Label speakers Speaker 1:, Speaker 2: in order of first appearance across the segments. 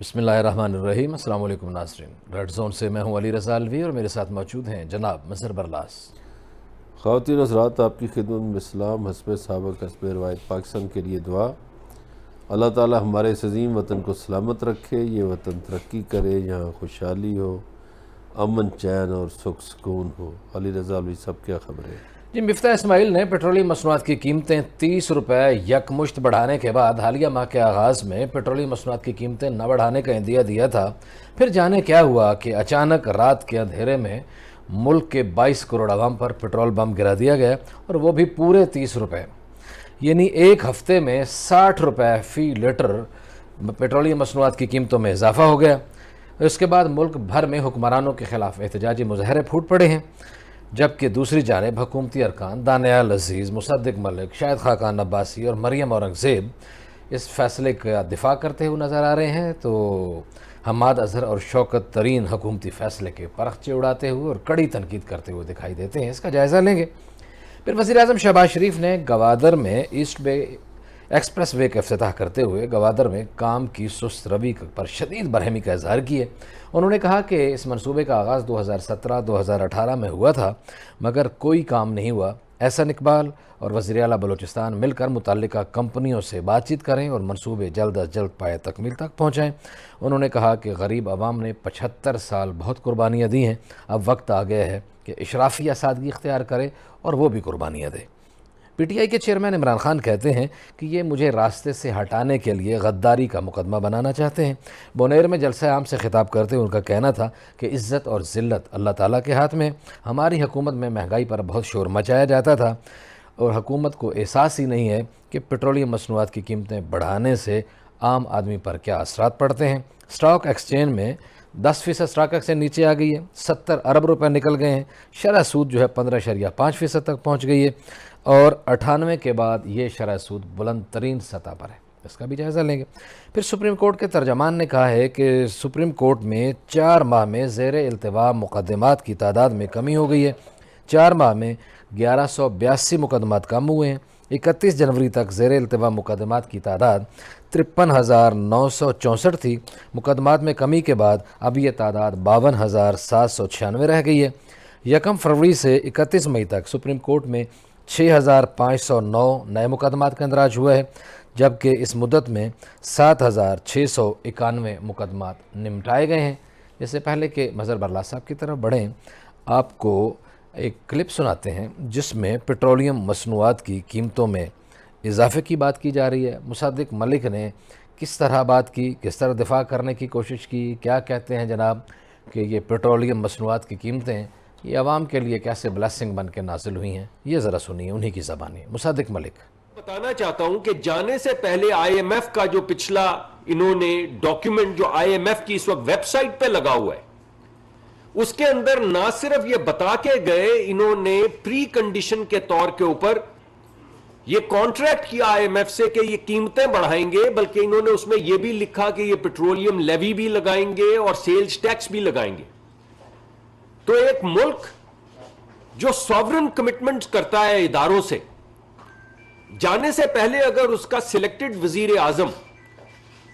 Speaker 1: बिस्मिल्लाहिर्रहमानिर्रहीम। अस्सलाम वालेकुम नाज़रीन। रेड जोन से मैं हूं अली रज़ा अलवी और मेरे साथ मौजूद हैं जनाब मज़हर बरलास।
Speaker 2: ख़वातीन हज़रात, आपकी खिदमत में इस्लाम हस्ब साबक़ हस्ब रवायत पाकिस्तान के लिए दुआ। अल्लाह ताला हमारे इस अज़ीम वतन को सलामत रखे, ये वतन तरक्की करे, यहाँ खुशहाली हो, अमन चैन और सुख सुकून हो। अली रज़ा अलवी साहब, क्या खबर है
Speaker 1: जी, मिफ्ता इस्माइल ने पेट्रोलियम मसनूआत की कीमतें 30 रुपये यकमुश्त बढ़ाने के बाद हालिया माह के आगाज़ में पेट्रोलियम मसनूआत की कीमतें न बढ़ाने का इंदिया दिया था। फिर जाने क्या हुआ कि अचानक रात के अंधेरे में मुल्क के 22 करोड़ आवाम पर पेट्रोल बम गिरा दिया गया, और वो भी पूरे 30 रुपये, यानी एक हफ्ते में 60 रुपये फ़ी लीटर पेट्रोलियम मसनूआत की कीमतों में इजाफा हो गया। इसके बाद मुल्क भर में हुक्मरानों के खिलाफ एहतजाजी मुजाहरे फूट पड़े हैं, जबकि दूसरी जानिब हुकूमती अरकान दानियाल अजीज़, मुसद्दिक मलिक, शाहिद खाकान अब्बासी और मरियम औरंगज़ेब इस फैसले का दिफा करते हुए नज़र आ रहे हैं, तो हमाद अजहर और शौकत तरीन हुकूमती फ़ैसले के परखचे उड़ाते हुए और कड़ी तनकीद करते हुए दिखाई देते हैं। इसका जायज़ा लेंगे। फिर वज़ीर-ए-आज़म शहबाज शरीफ ने गवादर में ईस्ट बे एक्सप्रेस वे का इफ्तिताह करते हुए गवादर में काम की सुस्त रवि पर शदीद बरहमी का इजहार किए। उन्होंने कहा कि इस मनसूबे का आगाज़ 2017-2018 में हुआ था, मगर कोई काम नहीं हुआ। एहसन इकबाल और वज़ीर आला बलूचिस्तान मिलकर मुतल्लिका कंपनियों से बातचीत करें और मनसूबे जल्द अज जल्द पाए तकमील तक पहुँचाएँ। उन्होंने कहा कि गरीब आवाम ने 75 साल बहुत कुर्बानियाँ दी हैं, अब वक्त आ गया है कि इशराफिया सादगी इख्तियार करे और वो भी कुर्बानियाँ दे। पीटीआई के चेयरमैन इमरान खान कहते हैं कि ये मुझे रास्ते से हटाने के लिए गद्दारी का मुकदमा बनाना चाहते हैं। बोनेर में जलसा आम से खिताब करते हुए उनका कहना था कि इज़्ज़त और ज़िल्लत अल्लाह ताला के हाथ में। हमारी हुकूमत में महंगाई पर बहुत शोर मचाया जाता था और हुकूमत को एहसास ही नहीं है कि पेट्रोलियम मसनूआत की कीमतें बढ़ाने से आम आदमी पर क्या असरात पड़ते हैं। स्टॉक एक्सचेंज में 10% स्टॉक एक्सचेंज नीचे आ गई है, 70 अरब रुपए निकल गए हैं। शरह सूद जो है 15.5% तक पहुंच गई है और 98 के बाद ये शरह सूद बुलंद तरीन सतह पर है। इसका भी जायज़ा लेंगे। फिर सुप्रीम कोर्ट के तर्जमान ने कहा है कि सुप्रीम कोर्ट में 4 माह में ज़ेर इल्तिवा मुकदमात की तादाद में कमी हो गई है। 4 माह में 1182 मुकदमात कम हुए हैं। 31 जनवरी तक ज़ेर इल्तिवा मुकदमात की तादाद 53,964 थी। मुकदमात में कमी के बाद अब ये तादाद 52,796 रह गई है। 1 फरवरी से 31 मई तक सुप्रीम कोर्ट में 6,509 नए मुकदमात का इंदराज हुआ है, जबकि इस मुद्दत में 7,691 मुकदमात निपटाए गए हैं। इससे पहले कि मज़हर बरलास साहब की तरफ बढ़ें, आपको एक क्लिप सुनाते हैं जिसमें पेट्रोलियम मसनूआत की कीमतों में इजाफे की बात की जा रही है। मुसद्दिक मलिक ने किस तरह बात की, किस तरह दिफा करने की कोशिश की, क्या कहते हैं जनाब कि ये पेट्रोलियम मसनूआत की कीमतें ये आवाम के लिए कैसे ब्लेसिंग बन के नाजिल हुई हैं, ये ज़रा सुनिए उन्हीं की ज़बानी। मुसद्दिक मलिक:
Speaker 3: बताना चाहता हूं कि जाने से पहले आईएमएफ का जो पिछला इन्होंने डॉक्यूमेंट जो आईएमएफ की इस वक्त वेबसाइट पे लगा हुआ है, उसके अंदर ना सिर्फ ये बता के गए, इन्होंने प्री कंडीशन के तौर के ऊपर ये कॉन्ट्रैक्ट किया आईएमएफ से कि ये कीमतें बढ़ाएंगे, बल्कि इन्होंने उसमें ये भी लिखा कि ये पेट्रोलियम लेवी भी लगाएंगे और सेल्स टैक्स भी लगाएंगे। तो एक मुल्क जो सॉवरन कमिटमेंट करता है इदारों से, जाने से पहले अगर उसका सिलेक्टेड वजीर आजम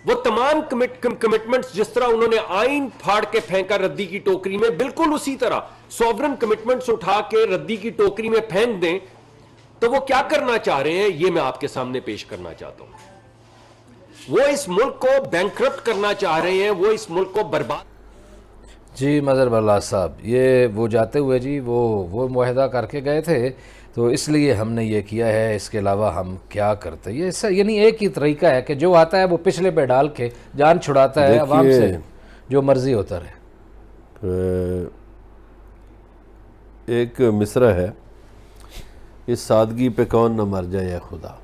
Speaker 3: वो तमाम कमिटमेंट्स जिस तरह उन्होंने आइन फाड़ के फेंका रद्दी की टोकरी में, बिल्कुल उसी तरह सॉवरन कमिटमेंट्स उठा के रद्दी की टोकरी में फेंक दें, तो वो क्या करना चाह रहे हैं ये मैं आपके सामने पेश करना चाहता हूं। वो इस मुल्क को बैंकरप्ट करना चाह रहे हैं, वो इस मुल्क को बर्बाद।
Speaker 1: जी मज़हर बरलास साहब, ये वो जाते हुए जी वो मुआहदा करके गए थे, तो इसलिए हमने ये किया है, इसके अलावा हम क्या करते। ये यानी एक ही तरीका है कि जो आता है वो पिछले पे डाल के जान छुड़ाता है आवाम से, जो मर्जी होता रहे।
Speaker 2: एक मिसरा है, इस सादगी पे कौन न मर जाए खुदा।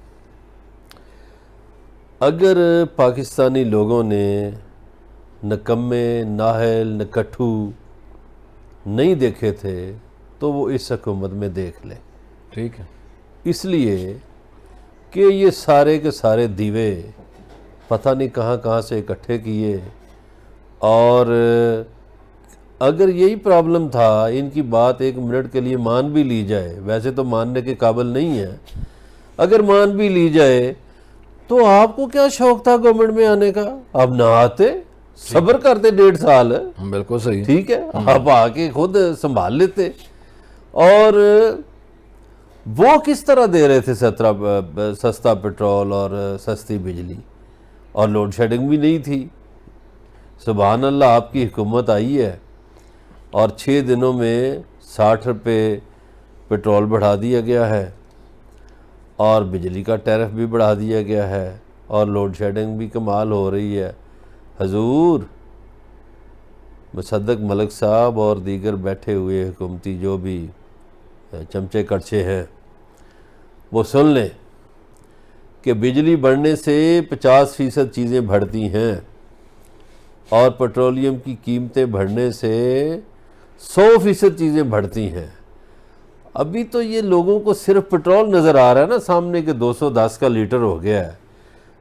Speaker 2: अगर पाकिस्तानी लोगों ने नकम्मे, नाहल, नकट्ठू नहीं देखे थे तो वो इस हुकूमत में देख ले।
Speaker 1: ठीक है,
Speaker 2: इसलिए कि ये सारे के सारे दीवे पता नहीं कहाँ कहाँ से इकट्ठे किए, और अगर यही प्रॉब्लम था, इनकी बात 1 मिनट के लिए मान भी ली जाए, वैसे तो मानने के काबिल नहीं है, अगर मान भी ली जाए तो आपको क्या शौक था गवर्नमेंट में आने का? अब ना आते, सब्र करते 1.5 साल,
Speaker 1: बिल्कुल सही।
Speaker 2: ठीक है, आप आके खुद संभाल लेते। और वो किस तरह दे रहे थे सस्ता पेट्रोल और सस्ती बिजली, और लोड शेडिंग भी नहीं थी। सुभान अल्लाह, आपकी हुकूमत आई है और 6 दिनों में 60 रुपये पेट्रोल बढ़ा दिया गया है और बिजली का टैरिफ भी बढ़ा दिया गया है और लोड शेडिंग भी कमाल हो रही है। हजूर, मुसद्दक मलिक साहब और दीगर बैठे हुए हुकूमती जो भी चमचे कड़छे हैं, वो सुन लें कि बिजली बढ़ने से 50% चीज़ें बढ़ती हैं और पेट्रोलियम की कीमतें बढ़ने से 100% चीज़ें बढ़ती हैं। अभी तो ये लोगों को सिर्फ पेट्रोल नज़र आ रहा है ना सामने के 210 का लीटर हो गया है।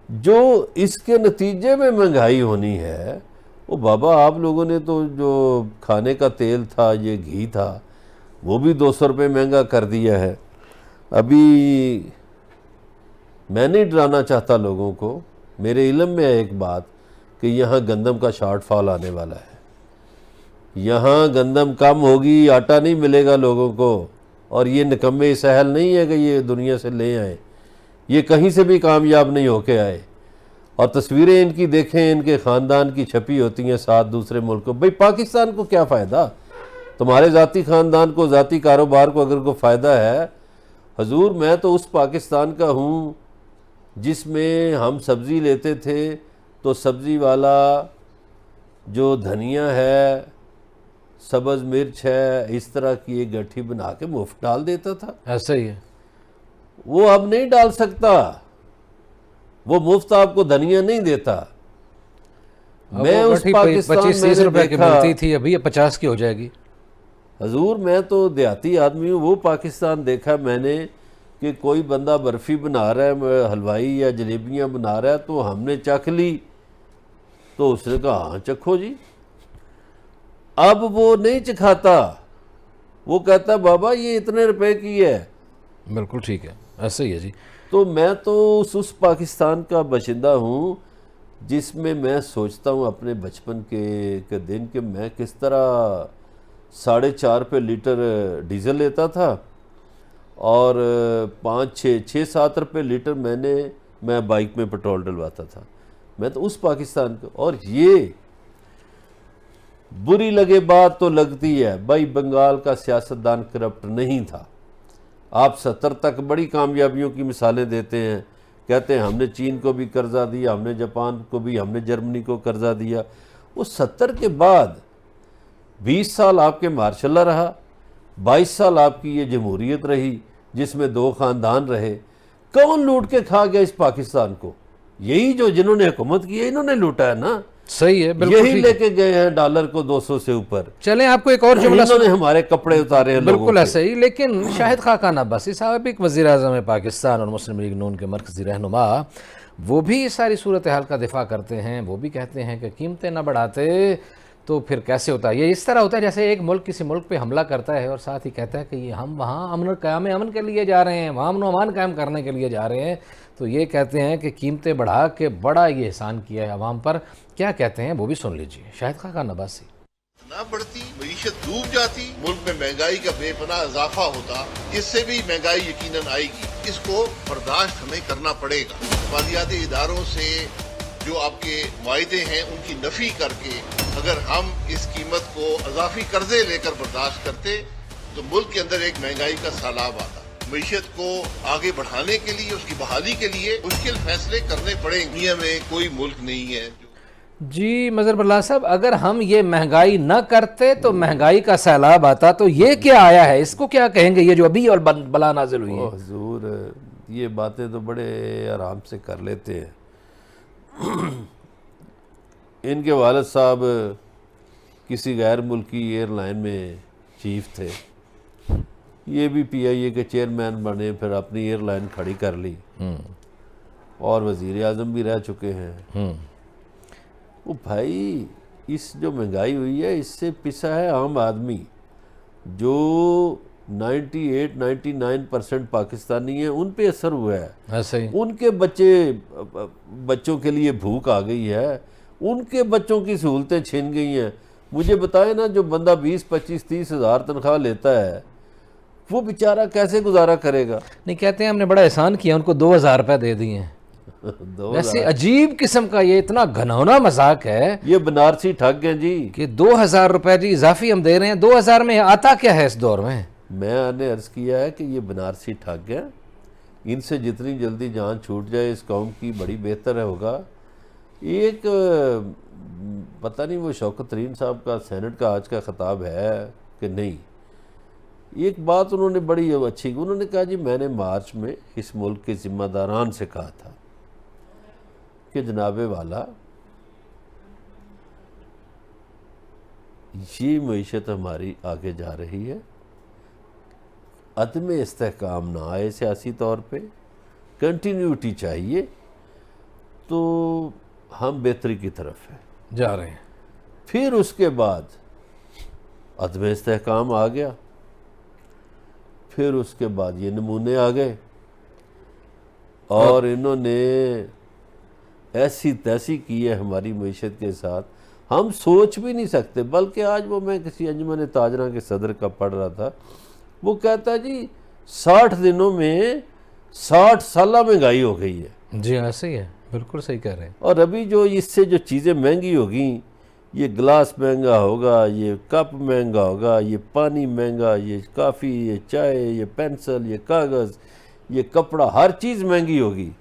Speaker 2: जो इसके नतीजे में महंगाई होनी है, वो बाबा आप लोगों ने तो जो खाने का तेल था, ये घी था, वो भी 200 रुपये महंगा कर दिया है। अभी मैं नहीं डराना चाहता लोगों को, मेरे इल्म में है एक बात कि यहाँ गंदम का शॉर्टफॉल आने वाला है। यहाँ गंदम कम होगी, आटा नहीं मिलेगा लोगों को। और ये निकम्मे सहल नहीं है कि ये दुनिया से ले आए, ये कहीं से भी कामयाब नहीं होके आए। और तस्वीरें इनकी देखें, इनके ख़ानदान की छपी होती हैं साथ दूसरे मुल्कों। भाई पाकिस्तान को क्या फ़ायदा? तुम्हारे ज़ाती ख़ानदान को, ज़ाती कारोबार को अगर कोई फ़ायदा है, हजूर मैं तो उस पाकिस्तान का हूँ जिसमें हम सब्ज़ी लेते थे तो सब्ज़ी वाला जो धनिया है, सब्ज़ मिर्च है, इस तरह की एक गट्ठी बना के मुफ्त डाल देता था।
Speaker 1: ऐसा ही है।
Speaker 2: वो अब नहीं डाल सकता, वो मुफ्त आपको धनिया नहीं देता। मैं उस पाकिस्तान
Speaker 1: 25-30 रुपए की मिलती थी, अभी ये 50 की हो जाएगी।
Speaker 2: हजूर मैं तो देहाती आदमी हूँ, वो पाकिस्तान देखा मैंने कि कोई बंदा बर्फ़ी बना रहा है, हलवाई या जलेबियाँ बना रहा है, तो हमने चख ली तो उसने कहा हाँ चखो जी। अब वो नहीं चखाता, वो कहता बाबा ये इतने रुपए की है।
Speaker 1: बिल्कुल ठीक है, ऐसा ही है जी।
Speaker 2: तो मैं तो उस पाकिस्तान का बशिंदा हूँ जिसमें मैं सोचता हूँ अपने बचपन के दिन कि मैं किस तरह 4.5 रुपये लीटर डीजल लेता था और 5-6-7 रुपये लीटर मैं बाइक में पेट्रोल डलवाता था। मैं तो उस पाकिस्तान का। और ये बुरी लगे बात तो लगती है, भाई बंगाल का सियासतदान करप्ट नहीं था। आप 70 तक बड़ी कामयाबियों की मिसालें देते हैं, कहते हैं हमने चीन को भी कर्जा दिया, हमने जापान को भी, हमने जर्मनी को कर्जा दिया। वो 70 के बाद 20 साल आपके मार्शल रहा, 22 साल आपकी ये जमहूरियत रही जिसमें 2 ख़ानदान रहे। कौन लूट के खा गया इस पाकिस्तान को? यही जो जिन्होंने हुकूमत की है, इन्होंने लूटा है ना।
Speaker 1: सही है, बिल्कुल
Speaker 2: यही लेके गए हैं डॉलर को 200 से ऊपर।
Speaker 1: चलें आपको एक और जुमला
Speaker 2: इन्होंने हमारे कपड़े उतारे हैं लोगों
Speaker 1: बिल्कुल
Speaker 2: के।
Speaker 1: ऐसा ही। लेकिन शाहिद खाकान अब्बासी साहब एक वज़ीर आज़म है पाकिस्तान और मुस्लिम लीग नून के मरकज़ी रहनुमा, वो भी इस सारी सूरत हाल का दिफा करते हैं। वो भी कहते हैं कि कीमतें ना बढ़ाते तो फिर कैसे होता है। ये इस तरह होता है जैसे एक मुल्क किसी मुल्क पे हमला करता है और साथ ही कहता है कि ये हम वहाँ अमन के लिए जा रहे हैं, वहाँ अमन कायम करने के लिए जा रहे हैं। तो ये कहते हैं कि कीमतें बढ़ा के बड़ा ये एहसान किया है अवाम पर। क्या कहते हैं वो भी सुन लीजिए। शाहिद खाकान अब्बासी।
Speaker 4: ना बढ़ती, मईशत डूब जाती, मुल्क में महंगाई का बेपनाह इजाफा होता, इससे भी महंगाई यकीनन आएगी। इसको बर्दाश्त हमें करना पड़ेगा। मालियाती इदारों से जो आपके वायदे हैं उनकी नफी करके अगर हम इस कीमत को अजाफी कर्जे लेकर बर्दाश्त करते तो मुल्क के अंदर एक महंगाई का सैलाब आता। मईशत को आगे बढ़ाने के लिए, उसकी बहाली के लिए मुश्किल फैसले करने पड़ेंगे। दुनिया में कोई मुल्क नहीं है
Speaker 1: जी। मजहर बल्ला साहब, अगर हम ये महंगाई न करते तो महंगाई का सैलाब आता, तो ये क्या आया है, इसको क्या कहेंगे ये जो अभी और बला नाजिल हुई है?
Speaker 2: हुजूर ये बातें तो बड़े आराम से कर लेते हैं। इनके वालिद साहब किसी गैर मुल्की एयरलाइन में चीफ थे, ये भी PIA के चेयरमैन बने, फिर अपनी एयरलाइन खड़ी कर ली और वज़ीर आज़म भी रह चुके हैं। वो भाई इस जो महंगाई हुई है इससे पिसा है आम आदमी जो 98-99% पाकिस्तानी हैं, उन पे असर हुआ है।
Speaker 1: ऐसे ही
Speaker 2: उनके बच्चों के लिए भूख आ गई है, उनके बच्चों की सहूलतें छिन गई हैं। मुझे बताए ना, जो बंदा 20, 25, 30 हज़ार तनख्वाह लेता है वो बेचारा कैसे गुजारा करेगा?
Speaker 1: नहीं, कहते हैं हमने बड़ा एहसान किया, उनको 2000 रुपये दे दिए हैं।
Speaker 2: 2000।
Speaker 1: वैसे अजीब किस्म का ये इतना घनौना मजाक है
Speaker 2: ये बनारसी ठग हैं जी।
Speaker 1: कि 2000 रुपये जी इजाफी हम दे रहे हैं। 2000 में आता क्या है इस दौर में?
Speaker 2: मैंने अर्ज़ किया है कि ये बनारसी ठग हैं, इनसे जितनी जल्दी जान छूट जाए इस कौम की बड़ी बेहतर होगा। एक पता नहीं वो शौकत तरीन साहब का सेनेट का आज का ख़िताब है कि नहीं, एक बात उन्होंने बड़ी अच्छी की। उन्होंने कहा जी मैंने मार्च में इस मुल्क के ज़िम्मेदारान से कहा था कि जनाबे वाला ये मईशत हमारी आगे जा रही है, अदम इस्तेहकाम ना आए सियासी तौर पे, कंटिन्यूटी चाहिए, तो हम बेहतरी की तरफ है
Speaker 1: जा रहे हैं।
Speaker 2: फिर उसके बाद अदम इस्तेहकाम आ गया, फिर उसके बाद ये नमूने आ गए और इन्होंने ऐसी तैसी की है हमारी मईशत के साथ, हम सोच भी नहीं सकते। बल्कि आज वो मैं किसी अंजुमन ताजरा के सदर का पढ़ रहा था, वो कहता है जी 60 दिनों में 60 साला महंगाई हो गई है।
Speaker 1: जी ऐसे ही है, बिल्कुल सही कह रहे हैं।
Speaker 2: और अभी जो इससे जो चीज़ें महंगी होगी, ये गिलास महंगा होगा, ये कप महंगा होगा, ये पानी महंगा, ये काफ़ी, ये चाय, ये पेंसिल, ये कागज़, ये कपड़ा, हर चीज़ महंगी होगी।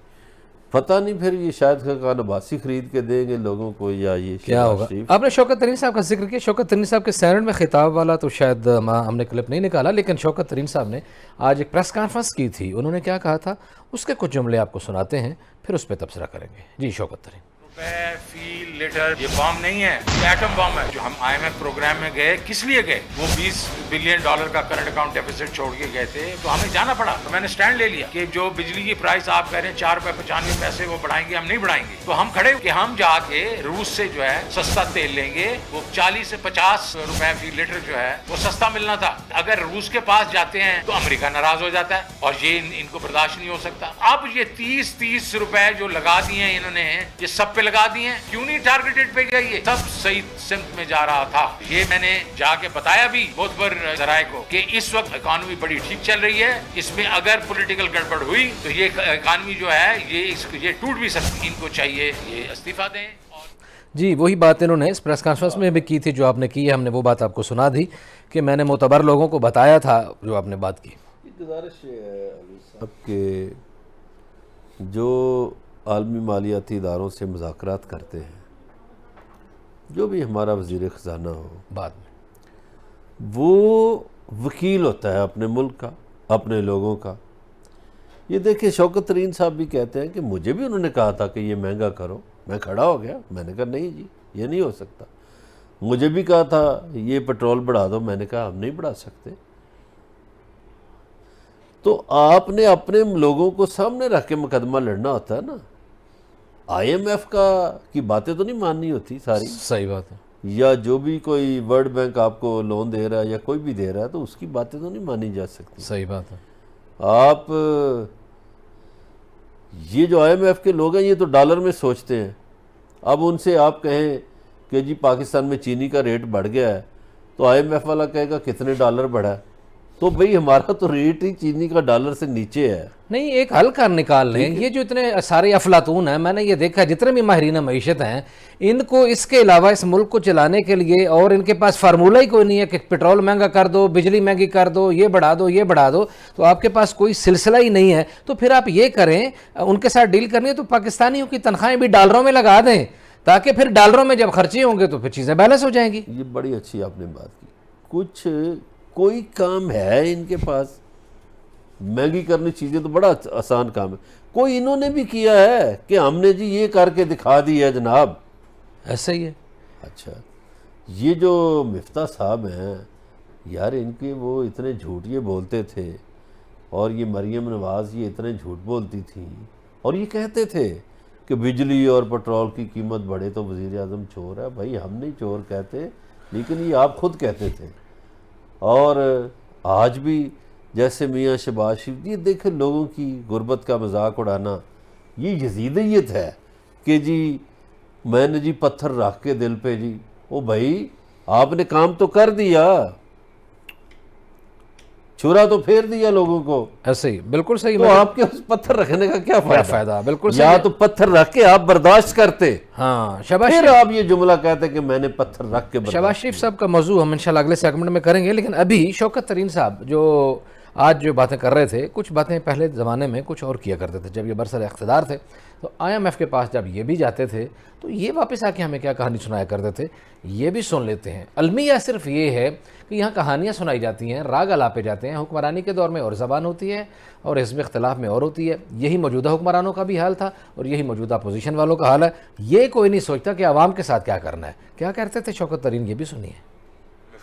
Speaker 2: पता नहीं फिर ये शायद खान अब्बासी खरीद के देंगे लोगों को या ये
Speaker 1: क्या होगा। आपने शौकत तरीन साहब का जिक्र किया। शौकत तरीन साहब के सेनेट में खिताब वाला तो शायद हमने क्लिप नहीं निकाला, लेकिन शौकत तरीन साहब ने आज एक प्रेस कॉन्फ्रेंस की थी। उन्होंने क्या कहा था उसके कुछ जुमले आपको सुनाते हैं, फिर उस पर तबसरा करेंगे। जी शौकत तरीन।
Speaker 5: रुपए फी लीटर ये बम नहीं है, ये एटम बम है। जो हम IMF प्रोग्राम में गए, किस लिए गए? वो $20 बिलियन का करंट अकाउंट डेफिसिट छोड़ के गए थे, तो हमें जाना पड़ा। तो मैंने स्टैंड ले लिया कि जो बिजली की प्राइस आप कह रहे हैं ₹4.95 वो बढ़ाएंगे, हम नहीं बढ़ाएंगे। तो हम खड़े कि हम जाके रूस से जो है सस्ता तेल लेंगे, वो 40 से 50 रुपए फी लीटर जो है वो सस्ता मिलना था। अगर रूस के पास जाते हैं तो अमेरिका नाराज हो जाता है और ये इनको बर्दाश्त नहीं हो सकता। अब ये 30 रुपए जो लगा दिए हैं इन्होंने, ये सब पे लगा दिए। क्यों नहीं टारगेटेड पे गई? ये सब सही सिमत में जा रहा था। ये मैंने जाके बताया भी मोतबर जराए को कि इस वक्त इकॉनमी बड़ी ठीक चल रही है, इसमें अगर पॉलिटिकल गड़बड़ हुई तो ये इकॉनमी जो है ये टूट भी सकती। इनको चाहिए ये इस्तीफा दें।
Speaker 1: जी वही बात इन्होंने इस प्रेस कॉन्फ्रेंस में भी की थी जो आपने की है। हमने वो बात आपको सुना दी कि मैंने मोतबर लोगों को बताया था जो आपने बात की।
Speaker 2: गुजारिश है अब के जो आलमी मालियाती इदारों से मुज़ाकरात करते हैं, जो भी हमारा वज़ीर ख़ज़ाना हो
Speaker 1: बाद में,
Speaker 2: वो वकील होता है अपने मुल्क का, अपने लोगों का। ये देखिए शौकत तरीन साहब भी कहते हैं कि मुझे भी उन्होंने कहा था कि ये महंगा करो, मैं खड़ा हो गया, मैंने कहा नहीं जी ये नहीं हो सकता। मुझे भी कहा था ये पेट्रोल बढ़ा दो, मैंने कहा हम नहीं बढ़ा सकते। तो आपने अपने लोगों को सामने रख के मुकदमा लड़ना होता है ना। IMF की बातें तो नहीं माननी होती सारी।
Speaker 1: सही बात है।
Speaker 2: या जो भी कोई वर्ल्ड बैंक आपको लोन दे रहा है या कोई भी दे रहा है तो उसकी बातें तो नहीं मानी जा सकती।
Speaker 1: सही बात है।
Speaker 2: आप ये जो IMF के लोग हैं ये तो डॉलर में सोचते हैं। अब उनसे आप कहें कि जी पाकिस्तान में चीनी का रेट बढ़ गया है, तो IMF वाला कहेगा कितने डॉलर बढ़ा है? तो भाई हमारा तो रेट ही चीनी का डॉलर से नीचे है।
Speaker 1: नहीं, एक हल कर निकाल लें। ये जो इतने सारे अफलातून हैं, मैंने ये देखा जितने भी माहिरीन मईशत हैं, इनको इसके अलावा इस मुल्क को चलाने के लिए और इनके पास फार्मूला ही कोई नहीं है कि पेट्रोल महंगा कर दो, बिजली महंगी कर दो, ये बढ़ा दो, ये बढ़ा दो। तो आपके पास कोई सिलसिला ही नहीं है। तो फिर आप ये करें, उनके साथ डील करनी है तो पाकिस्तानियों की तनख्वाहें भी डॉलरों में लगा दें, ताकि फिर डॉलरों में जब खर्चे होंगे तो फिर चीज़ें बैलेंस हो जाएंगी।
Speaker 2: ये बड़ी अच्छी आपने बात की। कुछ कोई काम है इनके पास? महंगी करनी चीज़ें तो बड़ा आसान काम है। कोई इन्होंने भी किया है कि हमने जी ये करके दिखा दी है जनाब?
Speaker 1: ऐसा ही है।
Speaker 2: अच्छा, ये जो मिफ्ता साहब हैं यार, इनके वो इतने झूठ ये बोलते थे, और ये मरियम नवाज़ ये इतने झूठ बोलती थी, और ये कहते थे कि बिजली और पेट्रोल की कीमत बढ़े तो वज़ीर आज़म चोर है। भाई हम नहीं चोर कहते, लेकिन ये आप खुद कहते थे। और आज भी जैसे मियाँ शहबाज शरीफ, ये देखे लोगों की गुर्बत का मजाक उड़ाना, ये यजीदियत है कि जी मैंने जी पत्थर रख के दिल पे जी, ओ भाई आपने काम तो कर दिया, छुरा तो फेर दिया लोगों को,
Speaker 1: ऐसे ही बिल्कुल सही।
Speaker 2: तो आपके उस पत्थर रखने का क्या
Speaker 1: क्या
Speaker 2: फायदा?
Speaker 1: फायदा, बिल्कुल सही
Speaker 2: या
Speaker 1: है।
Speaker 2: तो पत्थर रख के आप बर्दाश्त करते,
Speaker 1: हाँ शहबाज
Speaker 2: फिर
Speaker 1: शरीफ,
Speaker 2: आप ये जुमला कहते कि मैंने पत्थर रख के
Speaker 1: शहबाज
Speaker 2: बर्दाश्त
Speaker 1: शरीफ साहब का मौजू हम इंशाल्लाह अगले सेगमेंट में करेंगे, लेकिन अभी शौकत तरीन साहब जो आज जो बातें कर रहे थे, कुछ बातें पहले ज़माने में कुछ और किया करते थे। जब ये बरसर इख्तिदार थे तो IMF के पास जब ये भी जाते थे तो ये वापस आके हमें क्या कहानी सुनाया करते थे, ये भी सुन लेते हैं। अलमिया सिर्फ ये है कि यहाँ कहानियाँ सुनाई जाती हैं, राग अलापे जाते हैं। हुक्मरानी के दौर में और ज़बान होती है और हिज़्ब इख्तिलाफ में और होती है। यही मौजूदा हुक्मरानों का भी हाल था और यही मौजूदा अपोजिशन वालों का हाल है। ये कोई नहीं सोचता कि आवाम के साथ क्या करना है। क्या करते थे शौकत तरीन, ये भी सुनिए।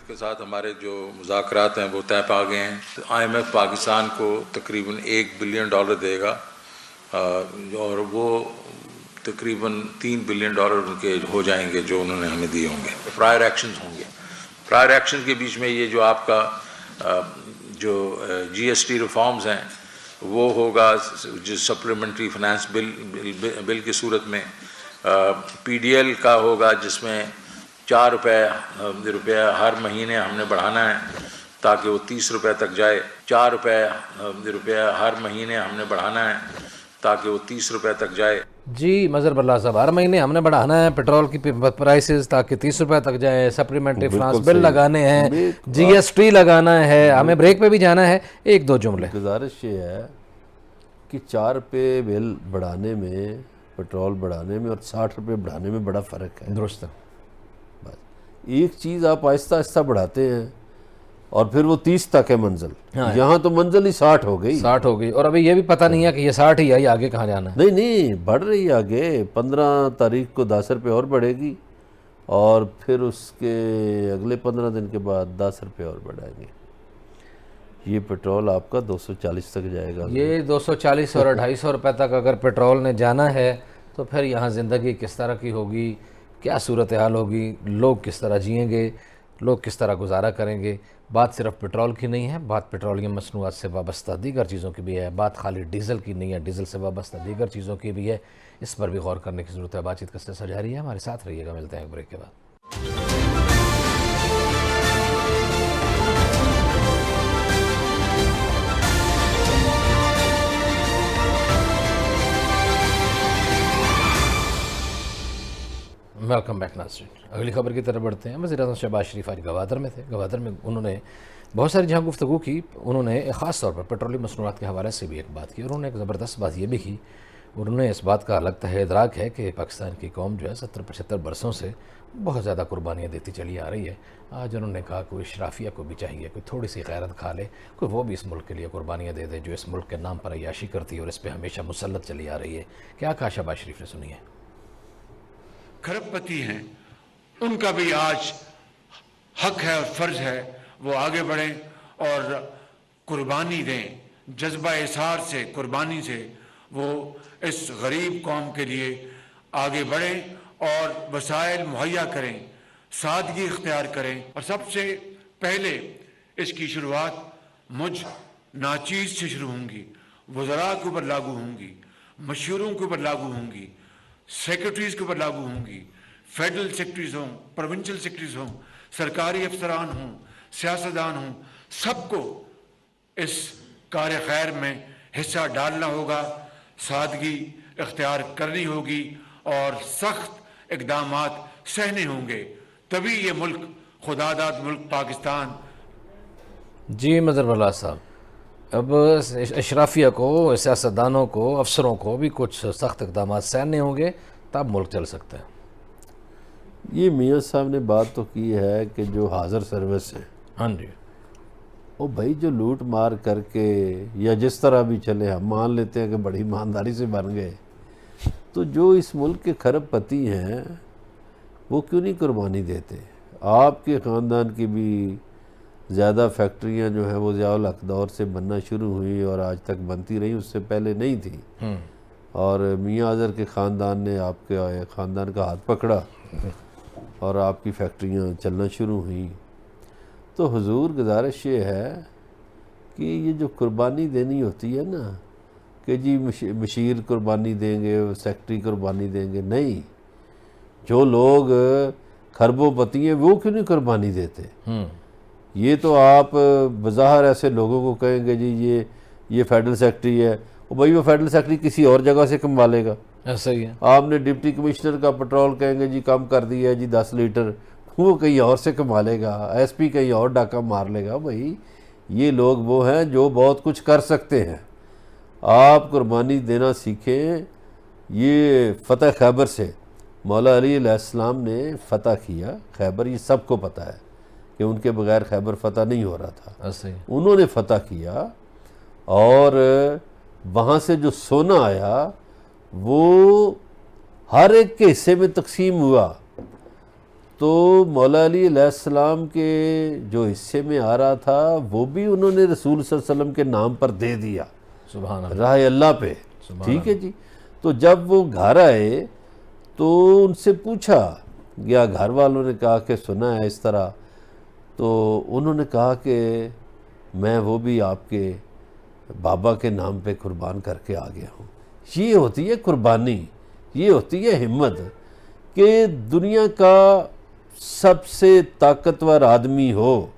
Speaker 6: के साथ हमारे जो मुज़ाकरात हैं वो तय पा गए हैं। तो IMF पाकिस्तान को तकरीबन $1 बिलियन देगा और वो तकरीबन $3 बिलियन उनके हो जाएंगे जो उन्होंने हमें दिए होंगे। प्रायर एक्शंस होंगे। प्रायर एक्शन के बीच में ये जो आपका जो GST रिफॉर्म्स हैं वो होगा, जो सप्लीमेंट्री फाइनेंस बिल की सूरत में PDL का होगा, जिसमें ₹4 हर महीने हमने बढ़ाना है ताकि वो ₹30 तक जाए। ₹4 हर महीने हमने बढ़ाना है ताकि वो ₹30 तक जाए।
Speaker 1: जी मज़हर बल्ला साहब, हर महीने हमने बढ़ाना है पेट्रोल की प्राइसेस ताकि ₹30 तक जाए। सप्लीमेंट्री फाइनेंस बिल लगाने हैं, GST लगाना है, हमें ब्रेक पे भी जाना है। एक दो जुमले।
Speaker 2: गुजारिश ये है कि ₹4 बिल बढ़ाने में, पेट्रोल बढ़ाने में और ₹60 बढ़ाने में बड़ा फ़र्क है।
Speaker 1: दुरुस्त है।
Speaker 2: एक चीज़ आप आहिस्ता आहिस्ता बढ़ाते हैं और फिर वो 30 तक है मंजिल।
Speaker 1: हाँ,
Speaker 2: यहाँ तो मंजिल ही 60 हो गई।
Speaker 1: 60 हो गई और अभी ये भी पता नहीं है कि ये 60 ही आई, आगे कहाँ जाना है।
Speaker 2: नहीं नहीं, बढ़ रही है आगे। 15 तारीख को ₹10 और बढ़ेगी और फिर उसके अगले 15 दिन के बाद ₹10 और बढ़ाएंगे। ये पेट्रोल आपका 240 तक जाएगा।
Speaker 1: ये 240 और ₹250 तक अगर पेट्रोल ने जाना है तो फिर यहाँ ज़िंदगी किस तरह की होगी, क्या सूरत हाल होगी, लोग किस तरह जिएंगे, लोग किस तरह गुजारा करेंगे। बात सिर्फ पेट्रोल की नहीं है, बात पेट्रोलियम मसनूआत से वाबस्ता दीगर चीज़ों की भी है। बात खाली डीज़ल की नहीं है, डीज़ल से वाबस्ता दीगर चीज़ों की भी है। इस पर भी गौर करने की ज़रूरत है। बातचीत का सिलसिला जारी है, हमारे साथ रहिएगा। मिलते हैं एक ब्रेक के बाद। वेलकम बैक नाज़रीन। अगली खबर की तरफ बढ़ते हैं। वज़ीर-ए-आज़म शहबाज शरीफ आज गवादर में थे। गवादर में उन्होंने बहुत सारी जहाँ गुफ्तगू की। उन्होंने ख़ास तौर पर पेट्रोलियम मसनूआत के हवाले से भी एक बात की और उन्होंने एक ज़बरदस्त बात ये भी की। उन्होंने इस बात का लगता है इदराक है कि पाकिस्तान की कौम जो है 70-75 बरसों से बहुत ज़्यादा कुर्बानियाँ देती चली आ रही है। आज उन्होंने कहा कोई इशराफिया को भी चाहिए, कोई थोड़ी सी गैरत खा ले, कोई वो भी इस मुल्क के लिए कुर्बानियाँ दे दे जो इस मुल्क के नाम पर अय्याशी करती है और इस पर हमेशा मुसल्लत चली आ रही है। क्या कहा शहबाज शरीफ ने, सुनिए।
Speaker 5: खरबपति हैं, उनका भी आज हक है और फर्ज है वो आगे बढ़ें और कुर्बानी दें। जज्बा इसार से, कुर्बानी से वो इस गरीब कौम के लिए आगे बढ़ें और वसाइल मुहैया करें, सादगी इख्तियार करें। और सबसे पहले इसकी शुरुआत मुझ नाचीज़ से शुरू होंगी, वज़रा के ऊपर लागू होंगी, मशहूरों के ऊपर लागू होंगी, सेक्रेटरीज़ के ऊपर लागू होंगी, फेडरल सेक्रेटरीज हों, प्रोविंशियल सेक्रेटरीज हों, सरकारी अफसरान हों, सियासतदान हों, सबको इस कार्य खैर में हिस्सा डालना होगा, सादगी इख्तियार करनी होगी और सख्त इक़दामात सहने होंगे। तभी ये मुल्क, खुदादाद मुल्क पाकिस्तान।
Speaker 1: जी मज़हर बल्ला साहब, अब अशराफिया को, सियासतदानों को, अफसरों को भी कुछ सख्त इक़दामात सहने होंगे, तब मुल्क चल सकता है।
Speaker 2: ये मियाँ साहब ने बात तो की है कि जो हाज़र सर्विस है,
Speaker 1: हाँ जी,
Speaker 2: वो भाई जो लूट मार करके या जिस तरह भी चले, हम मान लेते हैं कि बड़ी ईमानदारी से बन गए, तो जो इस मुल्क के खरबपति हैं वो क्यों नहीं कुर्बानी देते। आपके ख़ानदान की भी ज़्यादा फैक्ट्रियां जो हैं वो ज़िया-उल हक दौर से बनना शुरू हुई और आज तक बनती रही, उससे पहले नहीं थी। और मियाँ अज़हर के ख़ानदान ने आपके ख़ानदान का हाथ पकड़ा और आपकी फैक्ट्रियां चलना शुरू हुई। तो हुजूर गुजारिश ये है कि ये जो कुर्बानी देनी होती है ना कि जी मशीर कुर्बानी देंगे, सेक्रेटरी कुर्बानी देंगे, नहीं, जो लोग खरबोपति हैं वो क्यों नहीं कुर्बानी देते? ये तो आप बज़ाहिर ऐसे लोगों को कहेंगे जी ये फेडरल सेक्रेटरी है, भाई वो फेडरल सेक्रेटरी किसी और जगह से कमा लेगा।
Speaker 1: ऐसा ही है।
Speaker 2: आपने डिप्टी कमिश्नर का पेट्रोल कहेंगे जी कम कर दिया है जी 10 लीटर, वो कहीं और से कमा लेगा, एसपी कहीं और डाका मार लेगा। भाई ये लोग वो हैं जो बहुत कुछ कर सकते हैं। आप कुर्बानी देना सीखें। ये फ़तह खैबर से मौला अली अलैहिस्सलाम ने फ़तह किया खैबर, ये सबको पता है कि उनके बगैर खैबर फ़तह नहीं हो रहा था।
Speaker 1: ऐसा ही।
Speaker 2: उन्होंने फ़तह किया और वहाँ से जो सोना आया वो हर एक के हिस्से में तकसीम हुआ। तो मौला अली अलैहिस्सलाम के जो हिस्से में आ रहा था वो भी उन्होंने रसूल सल्लल्लाहु अलैहि वसल्लम के नाम पर दे दिया,
Speaker 1: सुभान अल्लाह।
Speaker 2: राह अल्लाह पे। ठीक है जी। तो जब वो घर आए तो उनसे पूछा या घर वालों ने कहा कि सुना है इस तरह, तो उन्होंने कहा कि मैं वो भी आपके बाबा के नाम पे कुर्बान करके आ गया हूँ। ये होती है कुर्बानी, ये होती है हिम्मत कि दुनिया का सबसे ताकतवर आदमी हो,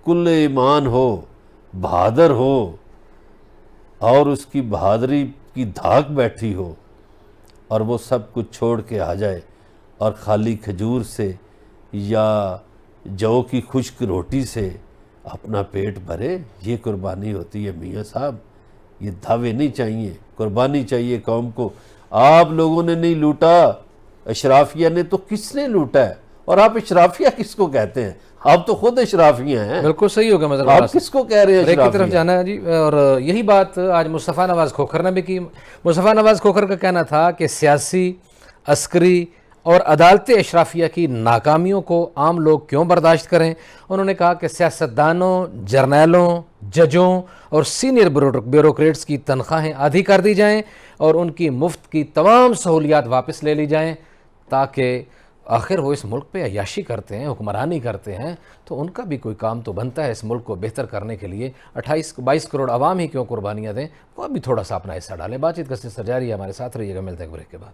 Speaker 2: कुल ईमान हो, बहादुर हो और उसकी बहादुरी की धाक बैठी हो और वो सब कुछ छोड़ के आ जाए और खाली खजूर से या जौ की खुश्क रोटी से अपना पेट भरे। ये कुर्बानी होती है मियाँ साहब। ये दावे नहीं चाहिए, कुर्बानी चाहिए कौम को। आप लोगों ने नहीं लूटा, अशराफिया ने। तो किसने लूटा है? और आप अशराफिया किसको कहते हैं? आप तो खुद अशराफिया हैं।
Speaker 1: बिल्कुल सही हो गया। मतलब
Speaker 2: आप किसको कह रहे हैं
Speaker 1: एक की तरफ
Speaker 2: अशराफिया?
Speaker 1: जाना है जी। और यही बात आज मुस्तफ़ा नवाज़ खोखर ने भी की। मुस्तफ़ा नवाज़ खोखर का कहना था कि सियासी, अस्करी और अदालती अशराफिया की नाकामियों को आम लोग क्यों बर्दाश्त करें। उन्होंने कहा कि सियासतदानों, जर्नैलों, जजों और सीनियर ब्यूरोक्रेट्स की तनख्वाहें आधी कर दी जाएं और उनकी मुफ्त की तमाम सहूलियात वापस ले ली जाएं, ताकि आखिर वो इस मुल्क पे अय्याशी करते हैं, हुक्मरानी करते हैं, तो उनका भी कोई काम तो बनता है इस मुल्क को बेहतर करने के लिए। 28-22 करोड़ आवाम ही क्यों कुर्बानियाँ दें, वो भी थोड़ा सा अपना हिस्सा डालें। बातचीत का सिलसिला जारी है, हमारे साथ रहिएगा। मिलते हैं ब्रेक के बाद।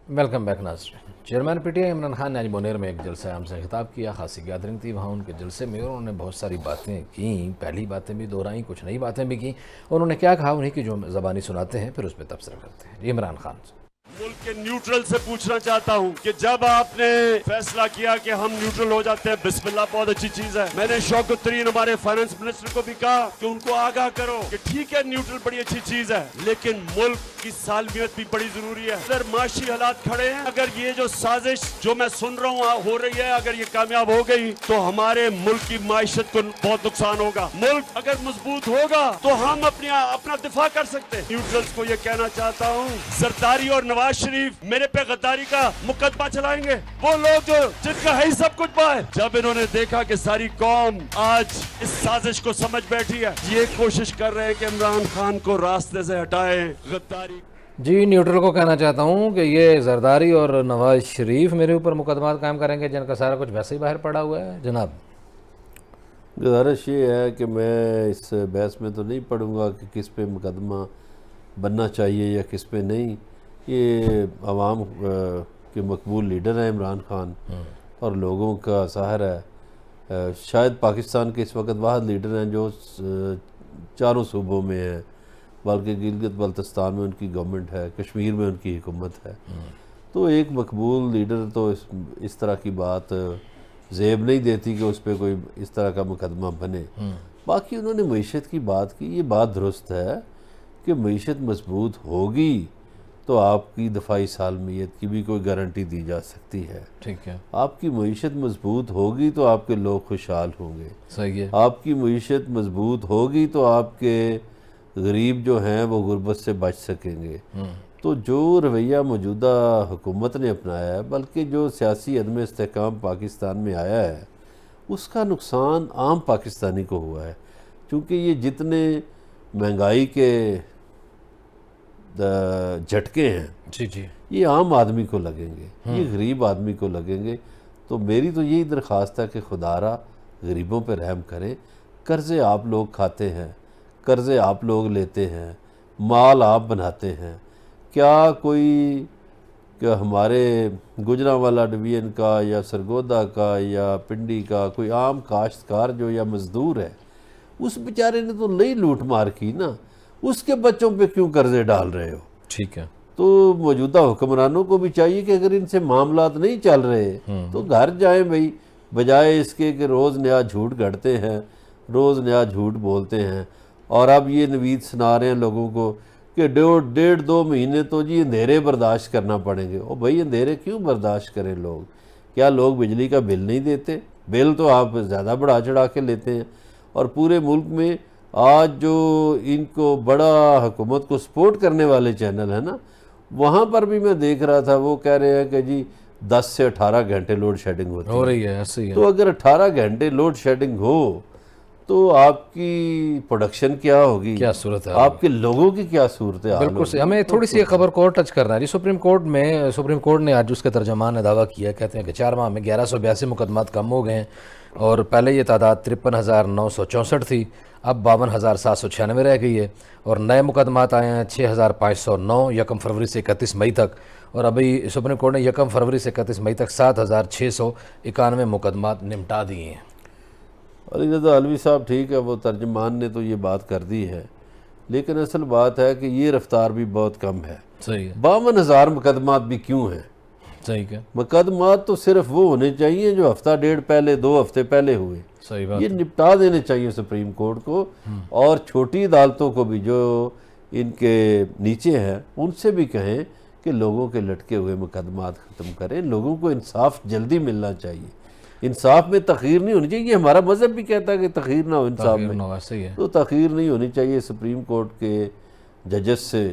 Speaker 1: वेलकम बैक नाज़रीन। चेयरमैन पीटीआई इमरान खान ने आज मुनेर में एक जलसा आम से खिताब किया। खासी गैदरिंग थी वहाँ उनके जलसे में और उन्होंने बहुत सारी बातें की। पहली बातें भी दोहराई, कुछ नई बातें भी की। उन्होंने क्या कहा उन्हीं की जो ज़बानी सुनाते हैं, फिर उस पर तबसरा करते हैं। इमरान खान से
Speaker 7: मुल्क के न्यूट्रल से पूछना चाहता हूं कि जब आपने फैसला किया कि हम न्यूट्रल हो जाते हैं, बिस्मिल्लाह, बहुत अच्छी चीज है। मैंने शौकत-तरीन हमारे फाइनेंस मिनिस्टर को भी कहा कि उनको आगाह करो कि ठीक है न्यूट्रल बड़ी अच्छी चीज है, लेकिन मुल्क की सालमियत भी बड़ी जरूरी है। सर माशी हालात खड़े हैं। अगर ये जो साजिश जो मैं सुन रहा हूँ हो रही है, अगर ये कामयाब हो गई तो हमारे मुल्क की माइशत को बहुत नुकसान होगा। मुल्क अगर मजबूत होगा तो हम अपना दिफा कर सकते हैं। न्यूट्रल्स को ये कहना चाहता हूँ, जरदारी और नवाज शरीफ मेरे पे गद्दारी का मुकदमा चलाएंगे। वो लोग जो जिनका है ही सब कुछ पाए, जब इन्होंने देखा कि सारी कौम आज इस साजिश को समझ बैठी है, ये कोशिश कर रहे हैं कि इमरान खान को रास्ते से हटाएं। गद्दारी
Speaker 1: जी न्यूट्रल को कहना चाहता हूँ कि ये जरदारी और नवाज शरीफ मेरे ऊपर मुकदमा कायम करेंगे, जिनका सारा कुछ वैसे ही बाहर पड़ा हुआ है। जनाब
Speaker 2: गुजारिश ये है कि मैं इस बहस में तो नहीं पढ़ूंगा कि किस पे मुकदमा बनना चाहिए या किस पे नहीं। ये आवाम के मकबूल लीडर हैं इमरान खान और लोगों का ज़ाहिर है शायद पाकिस्तान के इस वक्त वाहद लीडर हैं जो चारों सूबों में हैं, बल्कि गिलगित बल्तिस्तान में उनकी गवर्नमेंट है, कश्मीर में उनकी हुकूमत है। तो एक मकबूल लीडर तो इस तरह की बात ज़ेब नहीं देती कि उस पर कोई इस तरह का मुकदमा बने। बाकी उन्होंने मईशत की बात की, ये बात दुरुस्त है कि मईशत मजबूत होगी तो आपकी दफाई सालमियत की भी कोई गारंटी दी जा सकती है।
Speaker 1: ठीक है।
Speaker 2: आपकी मईशत मजबूत होगी तो आपके लोग खुशहाल होंगे।
Speaker 1: सही है।
Speaker 2: आपकी मईशत मजबूत होगी तो आपके गरीब जो हैं वो गुर्बत से बच सकेंगे। तो जो रवैया मौजूदा हुकूमत ने अपनाया है, बल्कि जो सियासी अदम इस्तेहकाम पाकिस्तान में आया है, उसका नुकसान आम पाकिस्तानी को हुआ है। क्योंकि ये जितने महंगाई के झटके हैं
Speaker 1: जी जी,
Speaker 2: ये आम आदमी को लगेंगे, ये गरीब आदमी को लगेंगे। तो मेरी तो यही दरख्वास्त है कि खुदारा गरीबों पे रहम करें। कर्ज़े आप लोग खाते हैं, कर्ज़े आप लोग लेते हैं, माल आप बनाते हैं। क्या कोई कि हमारे गुजरांवाला डिवीज़न का या सरगोदा का या पिंडी का कोई आम काश्तकार जो या मज़दूर है, उस बेचारे ने तो नई लूट मार की ना, उसके बच्चों पे क्यों कर्ज़े डाल रहे हो?
Speaker 1: ठीक है।
Speaker 2: तो मौजूदा हुक्मरानों को भी चाहिए कि अगर इनसे मामलात नहीं चल रहे तो घर जाएं भाई, बजाय इसके कि रोज़ नया झूठ गढ़ते हैं, रोज़ नया झूठ बोलते हैं। और अब ये नवीद सुना रहे हैं लोगों को कि 1.5-2 महीने तो जी अंधेरे बर्दाश्त करना पड़ेंगे। और भाई अंधेरे क्यों बर्दाश्त करें लोग? क्या लोग बिजली का बिल नहीं देते? बिल तो आप ज़्यादा बढ़ा चढ़ा के लेते हैं। और पूरे मुल्क में आज जो इनको बड़ा हुकूमत को सपोर्ट करने वाले चैनल है ना, वहाँ पर भी मैं देख रहा था, वो कह रहे हैं कि जी 10 से 18 घंटे लोड शेडिंग होती
Speaker 1: हो रही है, ऐसे ही है।
Speaker 2: तो अगर 18 घंटे लोड शेडिंग हो तो आपकी प्रोडक्शन क्या होगी,
Speaker 1: क्या सूरत है,
Speaker 2: आपके लोगों की क्या सूरत है?
Speaker 1: बिल्कुल सही। हमें थोड़ी सी खबर को और टच करना है जी। सुप्रीम कोर्ट ने आज उसके तर्जमान ने दावा किया, कहते हैं कि 4 माह में 1182 मुकदमात कम हो गए हैं और पहले ये तादाद 53,964 थी, अब 52,796 रह गई है। और नए मुकदमात आए हैं 6,509 यकम फरवरी से 31 मई तक। और अभी सुप्रीम कोर्ट ने यकम फरवरी से 31 मई तक 7,691 मुकदमात निपटा दिए हैं।
Speaker 2: अली रज़ा अलवी साहब ठीक है, वो तर्जमान ने तो ये बात कर दी है, लेकिन असल बात है कि ये रफ्तार भी बहुत कम है।
Speaker 1: सही है।
Speaker 2: 52,000 मुकदमात भी क्यों हैं?
Speaker 1: सही है।
Speaker 2: मुकदमात तो सिर्फ वो होने चाहिए जो हफ्ता डेढ़ पहले, 2 हफ्ते पहले हुए।
Speaker 1: सही बात।
Speaker 2: ये निपटा देने चाहिए सुप्रीम कोर्ट को, और छोटी अदालतों को भी जो इनके नीचे हैं उनसे भी कहें कि लोगों के लटके हुए मुकदमात ख़त्म करें। लोगों को इंसाफ जल्दी मिलना चाहिए। इंसाफ में तखीर नहीं होनी चाहिए। ये हमारा मज़हब भी कहता है कि तखीर ना हो इंसाफ में,
Speaker 1: सही है।
Speaker 2: तो तखीर नहीं होनी चाहिए। सुप्रीम कोर्ट के जजेस से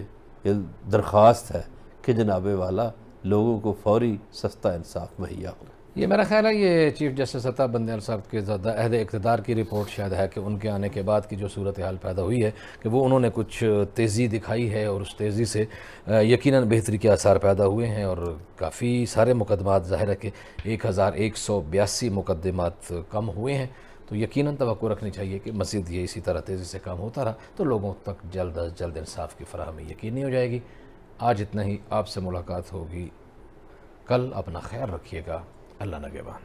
Speaker 2: ये दरख्वास्त है कि जनाबे वाला लोगों को फौरी सस्ता इंसाफ मुहैया हो।
Speaker 1: ये मेरा ख्याल है ये चीफ जस्टिस अताब बंदयाल साहब के अहद इक़्तिदार की रिपोर्ट शायद है कि उनके आने के बाद की जो सूरत हाल पैदा हुई है कि वो उन्होंने कुछ तेज़ी दिखाई है और उस तेज़ी से यकीनन बेहतरी के आसार पैदा हुए हैं और काफ़ी सारे मुकदमात ज़ाहिर है कि 1182 मुकदमात कम हुए हैं। तो यकीनन तवक्को रखनी चाहिए कि मज़ीद ये इसी तरह तेज़ी से काम होता रहा तो लोगों तक जल्द अज जल्द इंसाफ की फराहमी यकीनी हो जाएगी। आज इतना ही, आपसे मुलाकात होगी कल। अपना ख्याल रखिएगा। अल्लाह नगहबान।